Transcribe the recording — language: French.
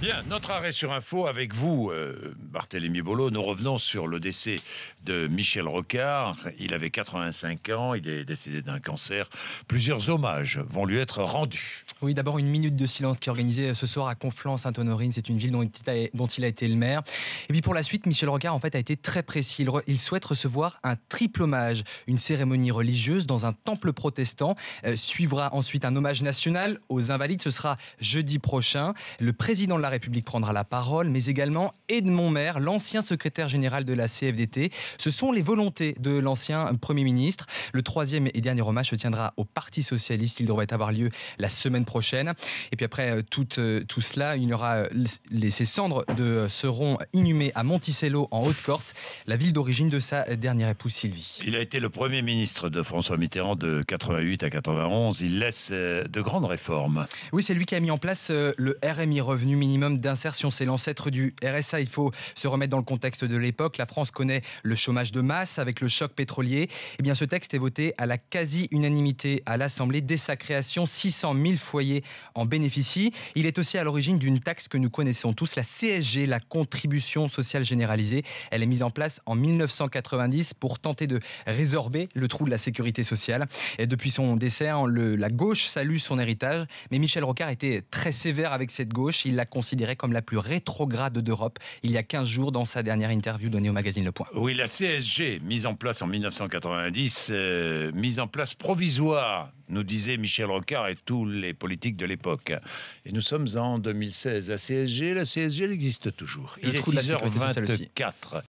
Bien, notre arrêt sur info avec vous, Barthélémy Bolo. Nous revenons sur le décès de Michel Rocard. Il avait 85 ans, il est décédé d'un cancer. Plusieurs hommages vont lui être rendus. Oui, d'abord une minute de silence qui est organisée ce soir à Conflans-Sainte-Honorine. C'est une ville dont il a été le maire. Et puis pour la suite, Michel Rocard en fait a été très précis. Il souhaite recevoir un triple hommage. Une cérémonie religieuse dans un temple protestant. Suivra ensuite un hommage national aux Invalides. Ce sera jeudi prochain. Le président de la République prendra la parole, mais également Edmond Maire, l'ancien secrétaire général de la CFDT. Ce sont les volontés de l'ancien Premier ministre. Le troisième et dernier hommage se tiendra au Parti socialiste. Il devrait avoir lieu la semaine prochaine. Et puis après tout cela, il y aura ses cendres seront inhumées à Monticello en Haute-Corse, la ville d'origine de sa dernière épouse Sylvie. Il a été le Premier ministre de François Mitterrand de 88 à 91. Il laisse de grandes réformes. Oui, c'est lui qui a mis en place le RMI, revenu minimum d'insertion. C'est l'ancêtre du RSA. Il faut se remettre dans le contexte de l'époque. La France connaît le chômage de masse avec le choc pétrolier. Eh bien, ce texte est voté à la quasi-unanimité à l'Assemblée. Dès sa création, 600 000 foyers en bénéficient. Il est aussi à l'origine d'une taxe que nous connaissons tous, la CSG, la contribution sociale généralisée. Elle est mise en place en 1990 pour tenter de résorber le trou de la sécurité sociale. Et depuis son décès, la gauche salue son héritage. Mais Michel Rocard était très sévère avec cette gauche. Il l'a considérée comme la plus rétrograde d'Europe il y a 15 jours dans sa dernière interview donnée au magazine Le Point. Oui, la CSG, mise en place en 1990, mise en place provisoire, nous disait Michel Rocard et tous les politiques de l'époque. Et nous sommes en 2016. La CSG, elle existe toujours. Il est 6h24.